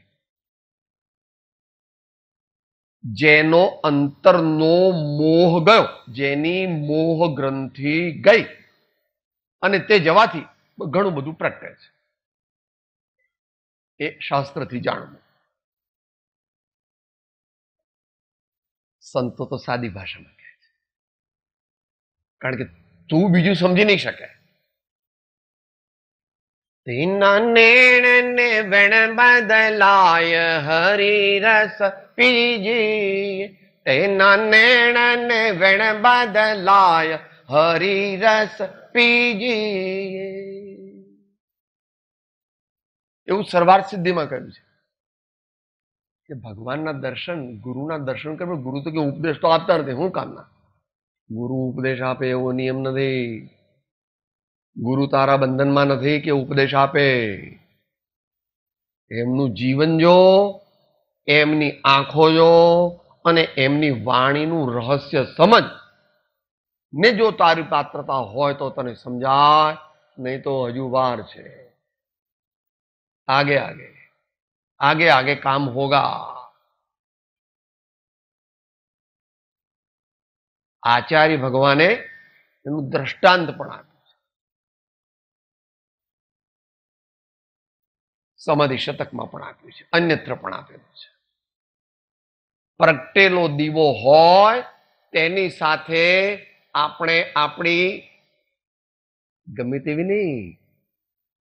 જેનો અંતરનો મોહ ગયો, જેની મોહ ગ્રંથિ ગઈ અને તે જવાથી ઘણું બધું પ્રગટે છે. એ શાસ્ત્રથી જાણવું. સંતો તો સાદી ભાષામાં કહે છે, કારણ કે તું બીજું સમજી નહીં શકે. તેના નેણ ને વેણ બદલાય હરી રસ પીજીએ, તેના નેણ ને વેણ બદલાય હરી રસ પીજીએ. એવું સરવાર્થ સિદ્ધિમાં કહ્યું છે કે ભગવાનના દર્શન, ગુરુના દર્શન કરે. ગુરુ તો કે ઉપદેશ તો આપતા નથી, શું કામના? ગુરુ ઉપદેશ આપે એવો નિયમ નથી. ગુરુ તારા બંધનમાં નથી કે ઉપદેશ આપે. એમનું જીવન જો, એમની આંખો જો, અને એમની વાણીનું રહસ્ય સમજ ને જો તારી પાત્રતા હોય તો તને સમજાય, નહીં તો હજુ વાર છે. आगे आगे आगे आगे काम होगा. આચાર્ય ભગવાને એનું દ્રષ્ટાંત પણ આપ્યું છે. સમાધિ શતકમાં પણ આપ્યું છે, અન્યત્ર પણ આપેલું છે. પ્રગટેલો દીવો હોય તેની સાથે આપણે આપણી ગમે તેવી નહીં,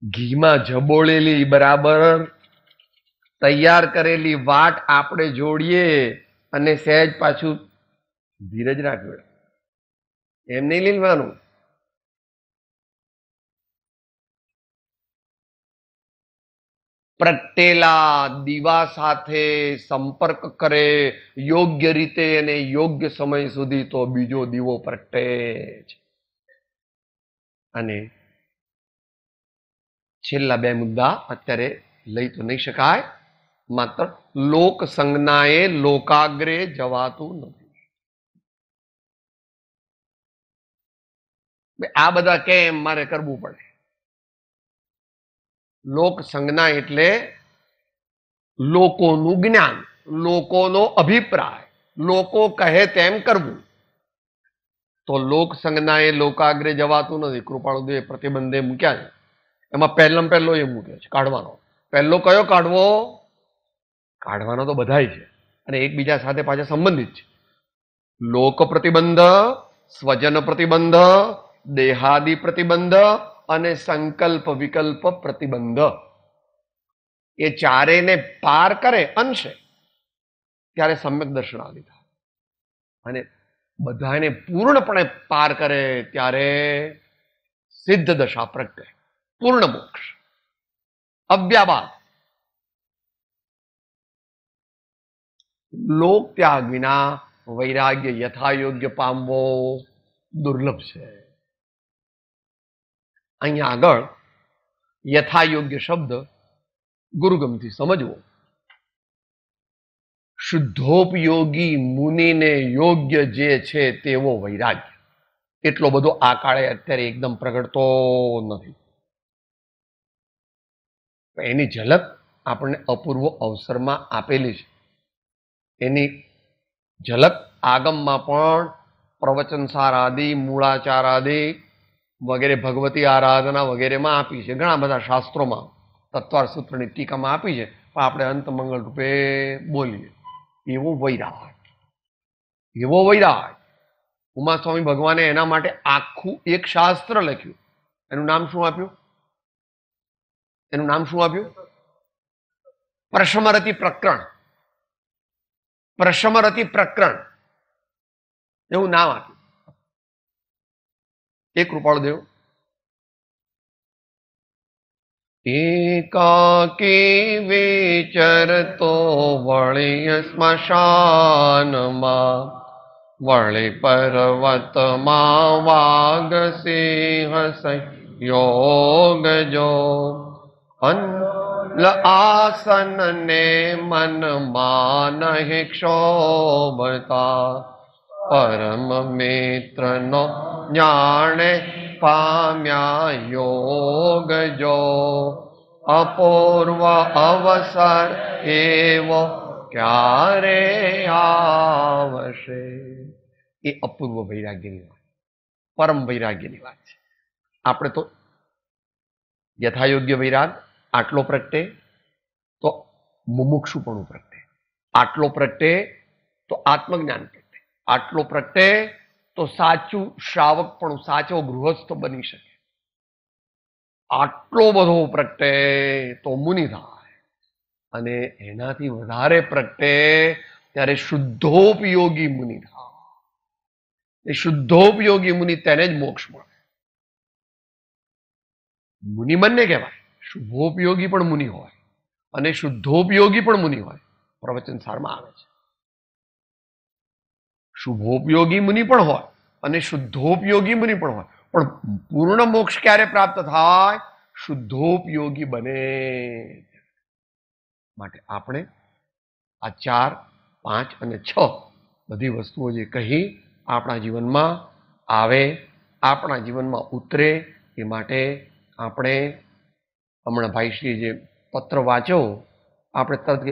ઘીમાં જબોળેલી બરાબર તૈયાર કરેલી વાટ આપણે જોડીએ અને સહેજ પાછું ધીરજ રાખવું, એમ નહીં લીલવાનું. પ્રગટેલા દીવા સાથે સંપર્ક કરે યોગ્ય રીતે અને યોગ્ય સમય સુધી તો બીજો દીવો પ્રગટે છે. અને છેલ્લા બે મુદ્દા અત્યારે લઈ તો નહીં શકાય, માત્ર લોક સંજ્ઞાએ લોકાગ્રે જવાતું નથી. આ બધા કેમ મારે કરવું પડે? લોક સંજ્ઞા એટલે લોકોનું જ્ઞાન, લોકોનો અભિપ્રાય, લોકો કહે તેમ કરવું. તો લોક સંજ્ઞાએ લોકાગ્રે જવાતું નથી. કૃપાળુદેવે પ્રતિબંધે મૂક્યા છે. એમાં પહેલો એ મૂક્યો છે કાઢવાનો. પહેલો કયો કાઢવો? કાઢવાનો તો બધાય છે અને એકબીજા સાથે પાછા સંબંધિત છે. લોક પ્રતિબંધ, સ્વજન પ્રતિબંધ, દેહાદિ પ્રતિબંધ અને સંકલ્પ વિકલ્પ પ્રતિબંધ. એ ચારેયને પાર કરે અંશે ત્યારે સમ્યક દર્શનાદિ થાય, અને બધાને પૂર્ણપણે પાર કરે ત્યારે સિદ્ધ દશા પ્રગટે, પૂર્ણ મોક્ષ, અવ્યાબાદ. લોક ત્યાગ વિના વૈરાગ્ય યથાયોગ્ય પામવો દુર્લભ છે. અહીંયા આગળ યથાયોગ્ય શબ્દ ગુરુગમથી સમજવો. શુદ્ધોપયોગી મુનિને યોગ્ય જે છે તેવો વૈરાગ્ય, એટલો બધો આ કાળે અત્યારે એકદમ પ્રગટતો નથી. એની ઝલક આપણને અપૂર્વ અવસરમાં આપેલી છે. એની ઝલક આગમમાં પણ પ્રવચનસાર આદિ, મૂળાચાર આદિ વગેરે, ભગવતી આરાધના વગેરેમાં આપી છે. ઘણા બધા શાસ્ત્રોમાં તત્વાર સૂત્રની ટીકામાં આપી છે, પણ આપણે અંતમંગલ રૂપે બોલીએ. એવો વૈરાગ, એવો વૈરાગ. ઉમાસ્વામી ભગવાને એના માટે આખું એક શાસ્ત્ર લખ્યું. એનું નામ શું આપ્યું? એનું નામ શું આપ્યું? પ્રશમરતિ પ્રકરણ. પ્રશમરતિ પ્રકરણ એવું નામ આપ્યું. એ કૃપાળુદેવ એકાકી વિચરતો વળી સ્મશાનમાં, વળી પર્વતમાં વાગ સિંહ સંયોગ જો, આસન ને મનમાં નહીં ક્ષોભતા, પરમ મિત્ર નો જાણે પામ્યા યોગ જો, અપૂર્વ અવસર એવો ક્યારે આવશે. એ અપૂર્વ વૈરાગ્યની વાત, પરમ વૈરાગ્યની વાત છે. આપણે તો યથાયોગ્ય વૈરાગ આટલો પ્રગટે તો મુમુક્ષુપણું પ્રગટે, આટલો પ્રગટે તો આત્મજ્ઞાન પ્રગટે, આટલો પ્રગટે તો સાચું શ્રાવક પણ સાચો ગૃહસ્થ બની શકે. આટલો બધો પ્રગટે તો મુનિ થાય, અને એનાથી વધારે પ્રગટે ત્યારે શુદ્ધોપયોગી મુનિ થાય. એ શુદ્ધોપયોગી મુનિ તેને જ મોક્ષ મળે. મુનિ બંને કહેવાય, શુભોપયોગી પણ મુનિ હોય અને શુદ્ધોપયોગી પણ મુનિ હોય. પ્રવચન સારમાં આવે છે શુભોપયોગી મુનિ પણ હોય અને શુદ્ધોપયોગી મુનિ પણ હોય, પણ પૂર્ણ મોક્ષ ક્યારે પ્રાપ્ત થાય? શુદ્ધોપયોગી બને. માટે આપણે આ 4, 5 અને 6 બધી વસ્તુઓ જે કહી આપણા જીવનમાં આવે, આપણા જીવનમાં ઉતરે, એ માટે આપણે હમણાં ભાઈશ્રીએ જે પત્ર વાંચ્યો, આપણે તરત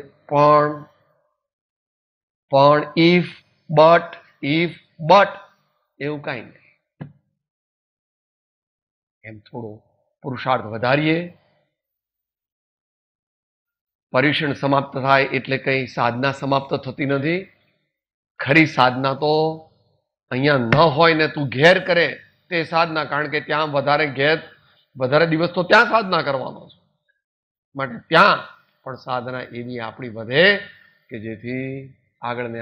પણ ઇફ બટ એવું કાંઈ નહીં. એમ થોડો પુરુષાર્થ વધારીએ. પર્યુષણ સમાપ્ત થાય એટલે કઈ સાધના સમાપ્ત થતી નથી. ખરી સાધના તો અહીંયા ન હોય ને તું ઘેર કરે તે સાધના, કારણ કે ત્યાં વધારે દિવસ તો ત્યાં સાધના કરવાનો છે. માટે ત્યાં પણ સાધના એવી આપણી વધે કે જેથી આગળ ને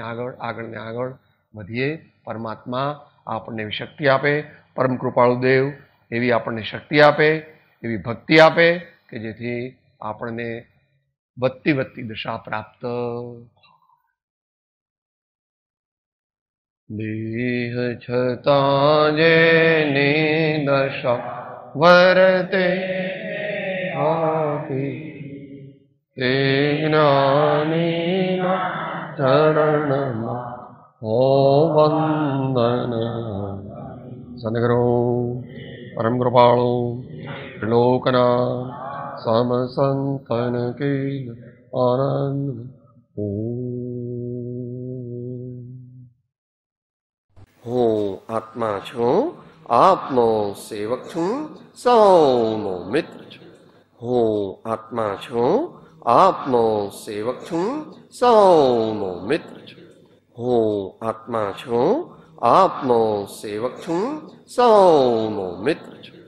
આગળ વધીએ. પરમાત્મા આપણને એવી શક્તિ આપે, પરમ કૃપાળુ દેવ એવી આપણને શક્તિ આપે, એવી ભક્તિ આપે કે જેથી આપણને વધતી દશા પ્રાપ્ત. દેહ છતાં જેની દશા વર્તે તે જ્ઞાની ચરણમાં હો વંદન. સદગુરુ પરમ કૃપાળુ લોકના સમસંતન કી આનંદ. હું આત્મા છું, આપનો સેવક છું, સૌનો મિત્ર છું. હું આત્મા છું, આપનો સેવક છું, સૌનો મિત્ર છું. હું આત્મા છું, આપનો સેવક છું, સૌનો મિત્ર છું.